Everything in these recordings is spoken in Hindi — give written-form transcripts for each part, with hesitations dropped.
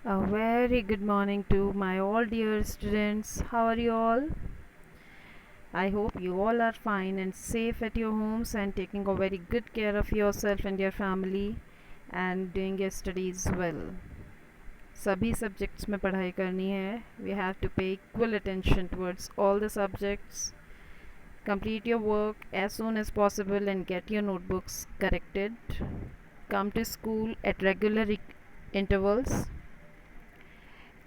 A very good morning to my all dear students. How are you all? I hope you all are fine and safe at your homes and taking a very good care of yourself and your family and doing your studies well. सभी सब्जेक्ट्स में पढ़ाई करनी है. We have to pay equal attention towards all the subjects. Complete your work as soon as possible and get your notebooks corrected. Come to school at regular intervals.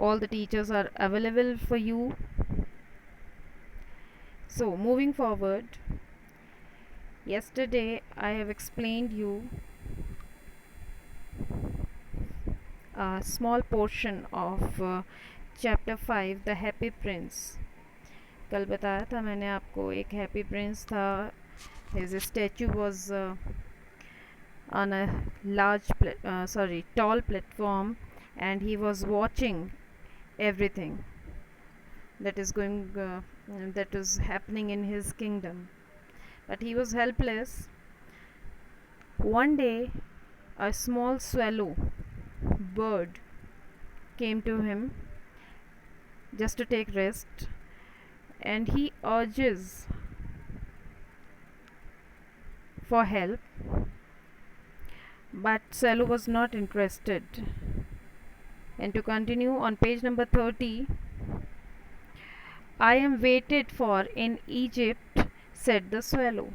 All the teachers are available for you. So moving forward, yesterday I have explained you a small portion of chapter 5, The Happy Prince. कल बताया था मैंने आपको एक हैप्पी प्रिंस था. His statue was on a tall platform, and he was watching everything that is that is happening in his kingdom, but he was helpless. One day a small swallow bird came to him just to take rest, and he urges for help, but swallow was not interested. And to continue on page number 30, I am waited for in Egypt, said the swallow.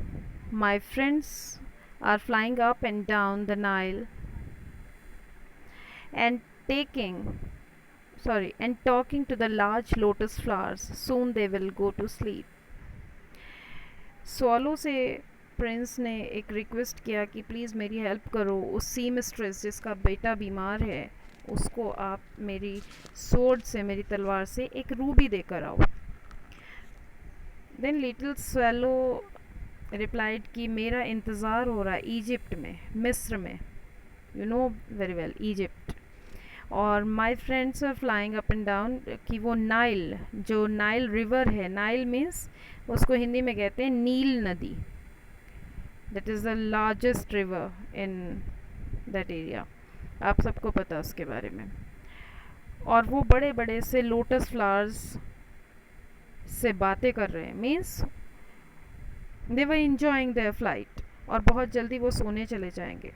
My friends are flying up and down the Nile and talking to the large lotus flowers. Soon they will go to sleep. Swallow से प्रिंस ने एक रिक्वेस्ट किया कि प्लीज़ मेरी हेल्प करो. उस सी मिस्ट्रेस जिसका बेटा बीमार है, उसको आप मेरी सोर्ड से, मेरी तलवार से एक रूबी देकर आओ. देन लिटिल स्वैलो रिप्लाइड कि मेरा इंतज़ार हो रहा है इजिप्ट में, मिस्र में. You know very well Egypt. और my friends are flying up and down, कि वो नाइल, जो नाइल रिवर है, नाइल मीन्स उसको हिंदी में कहते हैं नील नदी. That is the largest river in that area. आप सबको पता है उसके बारे में. और वो बड़े बड़े से लोटस फ्लावर्स से बातें कर रहे हैं. Means they were enjoying their flight, और बहुत जल्दी वो सोने चले जाएंगे.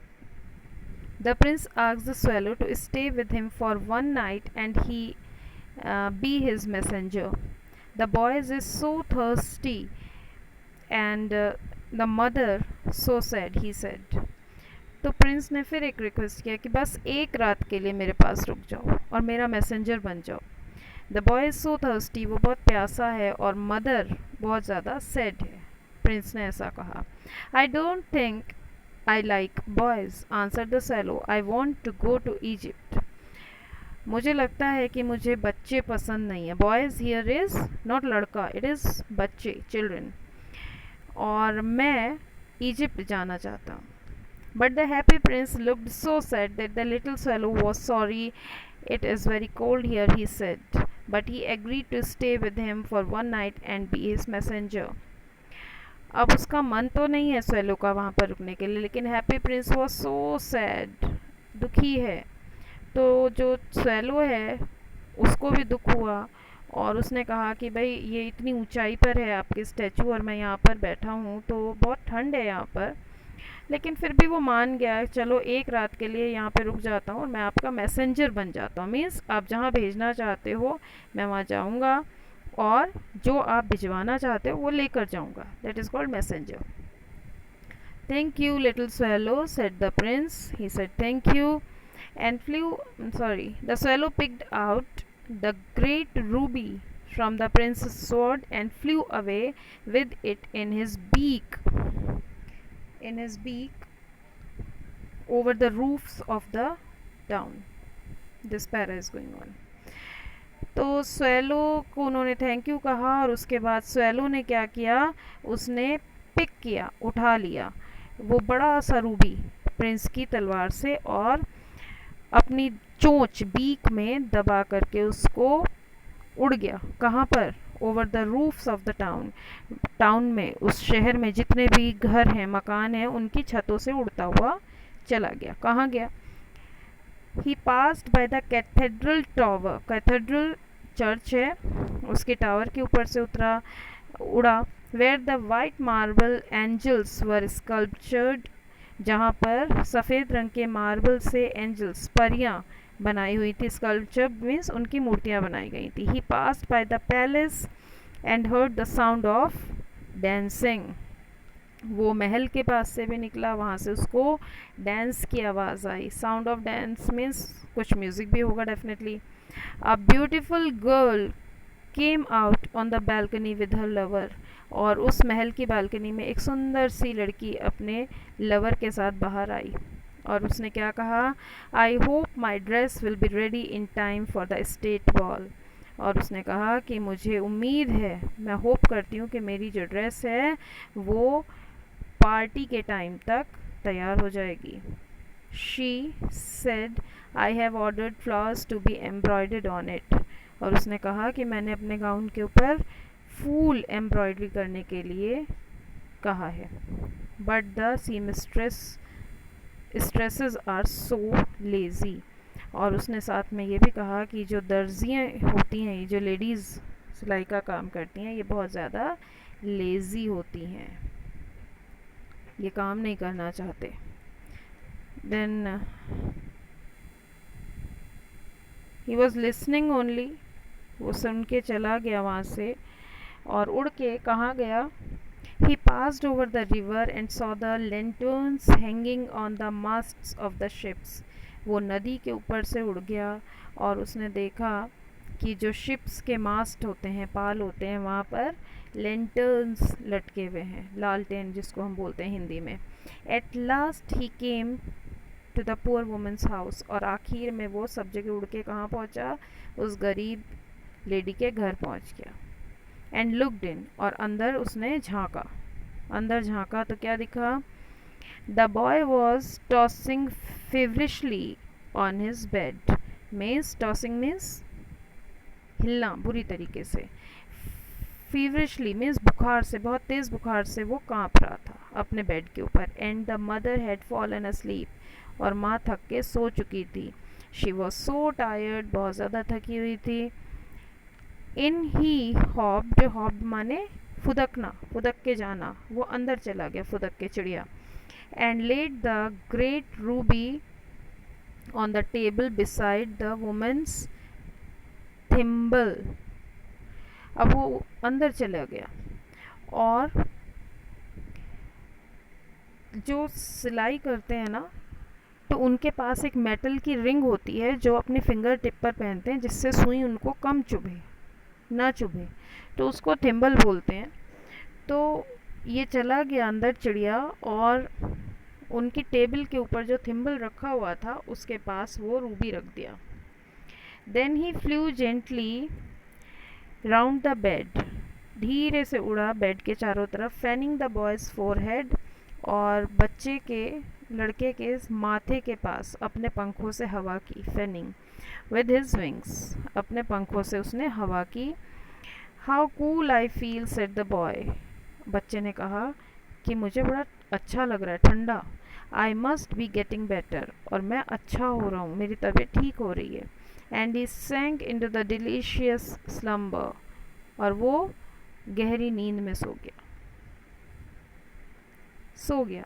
The prince asked the swallow to stay with him for one night and he be his messenger. The boys is so thirsty and the mother so sad, he said. तो प्रिंस ने फिर एक रिक्वेस्ट किया कि बस एक रात के लिए मेरे पास रुक जाओ और मेरा मैसेंजर बन जाओ. The boy is so thirsty, वो बहुत प्यासा है, और मदर बहुत ज़्यादा सैड है. प्रिंस ने ऐसा कहा. I don't think I like boys, answered the swallow. I want to go to Egypt. मुझे लगता है कि मुझे बच्चे पसंद नहीं है. Boys here is not लड़का, it is बच्चे, children. और मैं इजिप्ट जाना चाहता हूँ. But the happy prince looked so sad that the little swallow was sorry. It is very cold here, he said. But he agreed to stay with him for one night and be his messenger. अब उसका मन तो नहीं है स्वैलो का वहाँ पर रुकने के लिए, लेकिन happy Prince was so sad, दुखी है. तो जो स्वैलो है उसको भी दुख हुआ, और उसने कहा कि भाई ये इतनी ऊंचाई पर है आपके स्टैचू और मैं यहाँ पर बैठा हूँ, तो बहुत ठंड है यहाँ पर. लेकिन फिर भी वो मान गया, चलो एक रात के लिए यहाँ पे रुक जाता हूँ और मैं आपका मैसेंजर बन जाता हूँ. मीन्स आप जहाँ भेजना चाहते हो मैं वहाँ जाऊँगा, और जो आप भिजवाना चाहते हो वो लेकर जाऊंगा. That is called messenger. Thank you little swallow, said the Prince. He said thank you and the swallow picked out the great Ruby from the prince's sword and flew away with it in his beak over the roofs of the town. This para is going on. तो स्वैलो को उन्होंने थैंक यू कहा, और उसके बाद स्वैलो ने क्या किया, उसने पिक किया, उठा लिया वो बड़ा सा रूबी प्रिंस की तलवार से, और अपनी चोंच बीक में दबा करके उसको उड़ गया. कहाँ पर? Over the roofs of the town में, उस शहर में जितने भी घर हैं, मकान हैं, उनकी छतों से उड़ता हुआ चला गया. कहाँ गया? He passed by the cathedral tower, cathedral church है, उसके टावर के ऊपर से उड़ा, where the white marble angels were sculptured, जहाँ पर सफ़ेद रंग के मार्बल से एंजल्स, परियाँ बनाई हुई थी। स्कल्पचर मीन्स उनकी मूर्तियाँ बनाई गई थी। He passed by the palace and heard the sound of dancing, वो महल के पास से भी निकला, वहाँ से उसको डांस की आवाज़ आई। साउंड ऑफ डांस मीन्स कुछ म्यूज़िक भी होगा definitely. A beautiful girl came out on the balcony with her lover, और उस महल की बालकनी में एक सुंदर सी लड़की अपने लवर के साथ बाहर आई, और उसने क्या कहा, I hope my dress will be ready in time for the state ball, और उसने कहा कि मुझे उम्मीद है, मैं होप करती हूँ कि मेरी जो ड्रेस है वो पार्टी के टाइम तक तैयार हो जाएगी। She said I have ordered flowers to be embroidered on it, और उसने कहा कि मैंने अपने गाउन के ऊपर फूल एम्ब्रॉयडरी करने के लिए कहा है। But the seamstress stresses are so lazy, और उसने साथ में ये भी कहा कि जो दर्जियाँ होती हैं, ये जो लेडीज़ सिलाई का काम करती हैं, ये बहुत ज़्यादा लेज़ी होती हैं, ये काम नहीं करना चाहते। Then he was listening only, वो सुन के चला गया वहाँ से, और उड़ के कहाँ गया, he passed over the river and saw the lanterns hanging on the masts of the ships, वो नदी के ऊपर से उड़ गया और उसने देखा कि जो शिप्स के मास्ट होते हैं, पाल होते हैं, वहाँ पर लैंटर्न्स लटके हुए हैं, लालटेन जिसको हम बोलते हैं हिंदी में। At last he came to the poor women's house, और आखिर में वो सब जगह उड़ के कहाँ पहुँचा, उस गरीब लेडी के घर पहुँच गया। एंड लुक्ड इन, और अंदर उसने झांका, अंदर झांका तो क्या दिखा, the boy was tossing feverishly on his bed, means tossing means हिलना बुरी तरीके से, फीवरिशली मीन्स बुखार से, बहुत तेज़ बुखार से वो काँप रहा था अपने बेड के ऊपर। And the mother had fallen asleep, और माँ थक के सो चुकी थी। शी वॉज सो टायर्ड, बहुत ज़्यादा थकी हुई थी। इन ही हॉब्ड, हॉब्ड माने फुदकना, फुदक के जाना, वो अंदर चला गया फुदक के, चिड़िया। And laid the great ruby on the table beside the women's thimble, अब वो अंदर चला गया और जो सिलाई करते हैं ना, तो उनके पास एक मेटल की रिंग होती है जो अपने फिंगर टिप पर पहनते हैं, जिससे सुई उनको कम चुभे, ना चुभे, तो उसको थिम्बल बोलते हैं। तो ये चला गया अंदर चिड़िया, और उनकी टेबल के ऊपर जो थिम्बल रखा हुआ था उसके पास वो रूबी रख दिया। Then he flew gently round the bed, धीरे से उड़ा बेड के चारों तरफ, फैनिंग द बॉयज़ फोरहेड, और बच्चे के, लड़के के माथे के पास अपने पंखों से हवा की, फैनिंग विद हिज विंग्स, अपने पंखों से उसने हवा की। How cool I feel said the boy, बच्चे ने कहा कि मुझे बड़ा अच्छा लग रहा है, ठंडा। I must be getting better, और मैं अच्छा हो रहा हूँ, मेरी तबीयत ठीक हो रही है। And he sank into the delicious slumber, और वो गहरी नींद में सो गया, सो गया।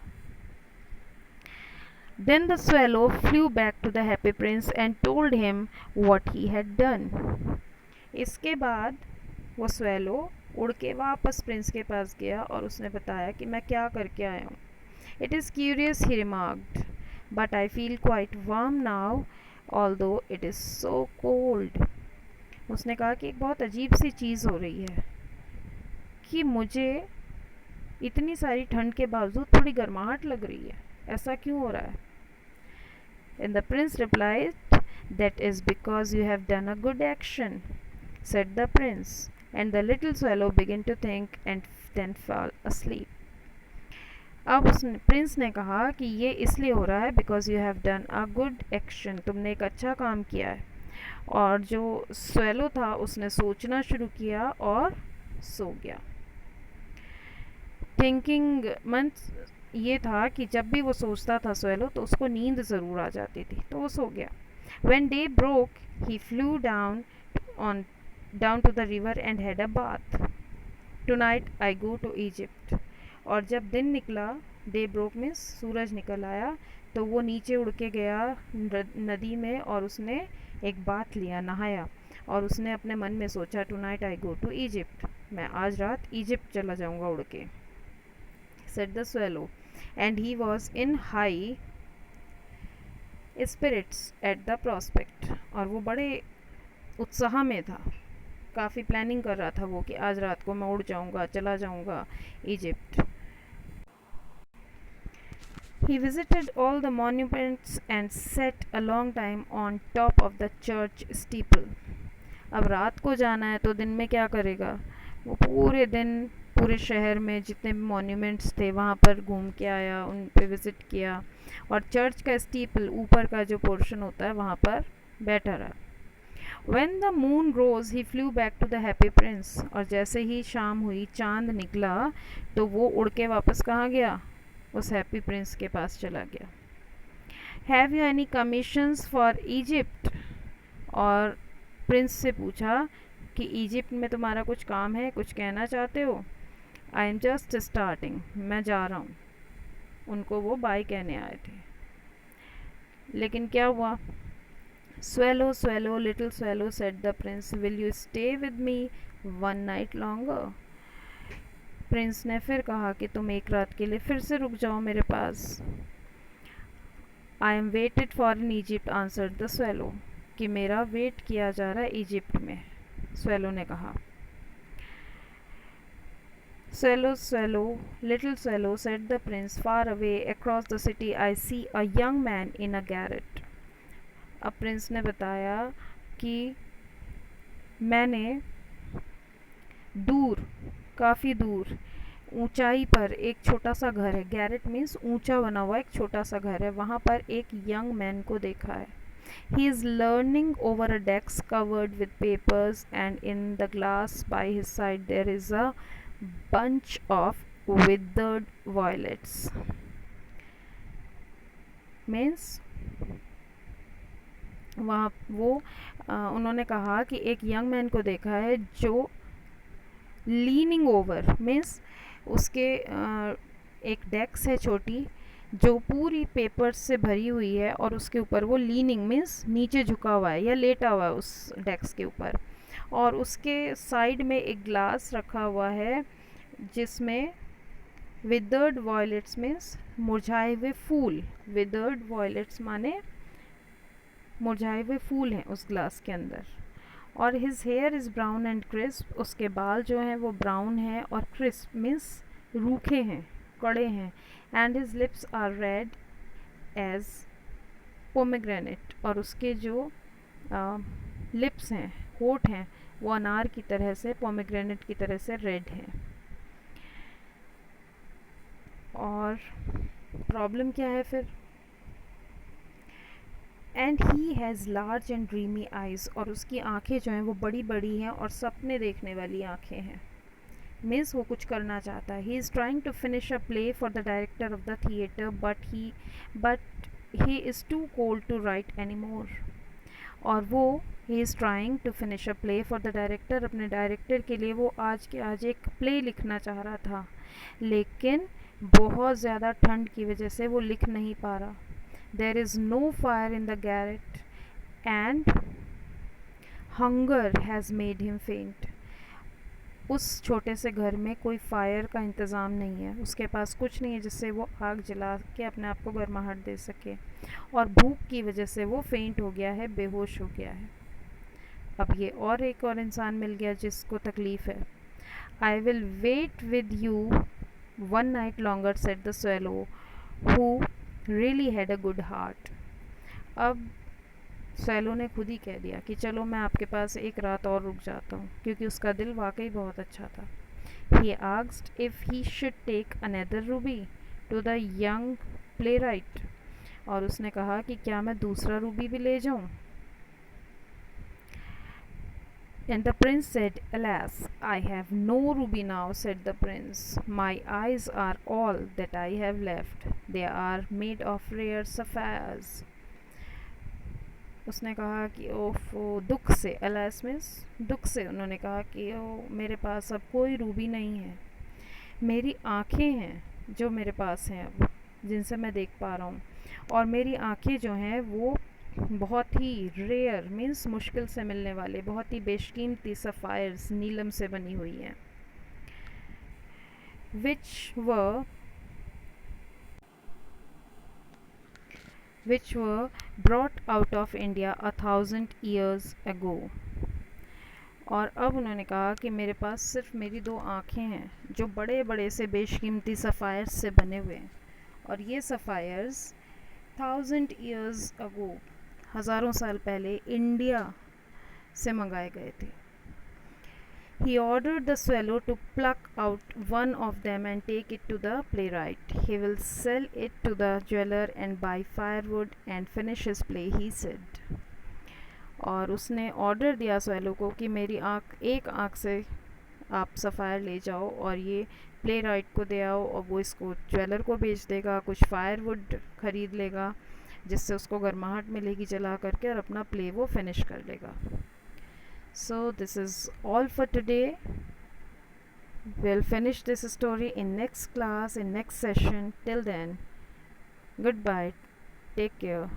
Then the swallow flew back to the happy prince and told him what he had done. इसके बाद वो swallow उड़ के वापस प्रिंस के पास गया और उसने बताया कि मैं क्या करके आया हूँ। It is curious, he remarked, but I feel quite warm now, although it is so cold. उसने कहा कि एक बहुत अजीब सी चीज़ हो रही है कि मुझे इतनी सारी ठंड के बावजूद थोड़ी गर्माहट लग रही है, ऐसा क्यों हो रहा है? And the prince replied, that is because you have done a good action, said the prince. And the little swallow began to think and then fell asleep. अब उसने, प्रिंस ने कहा कि ये इसलिए हो रहा है because you have done a good action, तुमने एक अच्छा काम किया है। और जो स्वेलो था उसने सोचना शुरू किया और सो गया। थिंकिंग मीन्स ये था कि जब भी वो सोचता था स्वेलो तो उसको नींद ज़रूर आ जाती थी, तो वो सो गया। When day broke, he flew on down to the river and had a bath. Tonight I go to Egypt. और जब दिन निकला, डे ब्रोक में सूरज निकल आया, तो वो नीचे उड़ के गया नदी में और उसने एक बाथ लिया, नहाया, और उसने अपने मन में सोचा, tonight I go to Egypt, मैं आज रात इजिप्ट चला जाऊंगा उड़ के. Said the swallow, and he was in high spirits at the prospect. और वो बड़े उत्साह में था, काफ़ी प्लानिंग कर रहा था वो कि आज रात को मैं उड़ जाऊंगा, चला जाऊंगा Egypt. He visited all the monuments and sat a long time on top of the church steeple. अब रात को जाना है तो दिन में क्या करेगा, वो पूरे दिन पूरे शहर में जितने भी मॉन्यूमेंट्स थे वहाँ पर घूम के आया, उन पे विज़िट किया, और चर्च का स्टीपल ऊपर का जो पोर्शन होता है वहाँ पर बैठा रहा. When the moon rose, he flew back to the happy prince. और जैसे ही शाम हुई, चांद निकला, तो वो उड़ के वापस कहाँ गया, उस हैप्पी प्रिंस के पास चला गया. Have you any commissions for Egypt? और प्रिंस से पूछा कि इजिप्ट में तुम्हारा कुछ काम है, कुछ कहना चाहते हो. आई एम जस्ट स्टार्टिंग, मैं जा रहा हूँ. उनको वो बाय कहने आए थे. लेकिन क्या हुआ, Swallow, swallow, little swallow, said the prince, will you stay with me one night longer? Prince ने फिर कहा कि तुम एक रात के लिए फिर से रुक जाओ मेरे पास. I am waited for in Egypt, answered the swallow. कि मेरा वेट किया जा रहा है इजिप्ट में, swallow ने कहा. Swallow, swallow, little swallow, said the prince, far away across the city I see a young man in a garret. अब प्रिंस ने बताया कि मैंने दूर, काफ़ी दूर, ऊंचाई पर एक छोटा सा घर है. गैरेट मीन्स ऊंचा बना हुआ एक छोटा सा घर है, वहाँ पर एक यंग मैन को देखा है. He is leaning over a desk covered with papers and in the glass by his side there is a bunch of withered violets. Means वहाँ वो उन्होंने कहा कि एक यंग मैन को देखा है जो लीनिंग ओवर मीन्स उसके एक डेस्क है छोटी जो पूरी पेपर्स से भरी हुई है, और उसके ऊपर वो लीनिंग मीन्स नीचे झुका हुआ है या लेटा हुआ है उस डेस्क के ऊपर, और उसके साइड में एक ग्लास रखा हुआ है जिसमें विदर्ड वॉयलेट्स मीन्स मुरझाए हुए फूल. विदर्ड वॉयलेट्स माने मुरझाए हुए फूल हैं उस ग्लास के अंदर. और his here is brown and crisp, उसके बाल जो हैं वो ब्राउन हैं और क्रिस्प मीन्स रूखे हैं, कड़े हैं. And his lips are red as pomegranate, और उसके जो लिप्स हैं, होठ हैं, वो अनार की तरह से, पोमेग्रेनेट की तरह से रेड हैं. और प्रॉब्लम क्या है फिर, and he has large and dreamy eyes, और उसकी आँखें जो हैं वो बड़ी बड़ी हैं और सपने देखने वाली आँखें हैं. मीन्स वो कुछ करना चाहता है. He is trying to finish a play for the director of the theatre but he is too cold to write any more. और वो he is trying to finish a play for the director, अपने डायरेक्टर के लिए वो आज के आज एक प्ले लिखना चाह रहा था, लेकिन बहुत ज़्यादा ठंड की वजह से वो लिख नहीं पा रहा. There is no fire in the garret and hunger has made him faint. उस छोटे से घर में कोई फायर का इंतज़ाम नहीं है, उसके पास कुछ नहीं है जिससे वो आग जला के अपने आप को गर्माहट दे सके, और भूख की वजह से वो फेंट हो गया है, बेहोश हो गया है. अब ये और एक और इंसान मिल गया जिसको तकलीफ़ है. I will wait with you one night longer, said the swallow, who really had a good heart. अब swallow ने खुद ही कह दिया कि चलो मैं आपके पास एक रात और रुक जाता हूँ, क्योंकि उसका दिल वाकई बहुत अच्छा था. He asked if he should take another ruby to the young playwright. और उसने कहा कि क्या मैं दूसरा रूबी भी ले जाऊँ. And the prince said, alas, I have no ruby now, said the prince. My eyes are all that I have left. They are made of rare sapphires. उसने कहा कि ओफो, दुख से, अलास मीन्स दुख से, उन्होंने कहा कि ओ मेरे पास अब कोई रूबी नहीं है, मेरी आँखें हैं जो मेरे पास हैं अब, जिनसे मैं देख पा रहा हूँ, और मेरी आँखें जो हैं वो बहुत ही रेयर मीन्स मुश्किल से मिलने वाले, बहुत ही बेशकीमती सफ़ायर्स, नीलम से बनी हुई हैं, which were which were brought out of India 1,000 years ago. और अब उन्होंने कहा कि मेरे पास सिर्फ मेरी दो आँखें हैं जो बड़े बड़े से बेशकीमती सफ़ायर्स से बने हुए हैं, और ये सफ़ायर्स 1,000 years ago, हज़ारों साल पहले इंडिया से मंगाए गए थे. He ordered the swallow to pluck out one of them and take it to the playwright. He will sell it to the jeweler and buy firewood and finish his play, he said. और उसने ऑर्डर दिया स्वैलो को कि मेरी एक आँख से आप सफ़ायर ले जाओ और ये प्ले राइट को दे आओ, और वो इसको ज्वेलर को बेच देगा, कुछ फायरवुड ख़रीद लेगा जिससे उसको गर्माहट मिलेगी जला करके, और अपना प्ले वो फिनिश कर लेगा. So this is all for today. We'll finish this story in next class, in next session. Till then, goodbye, take care.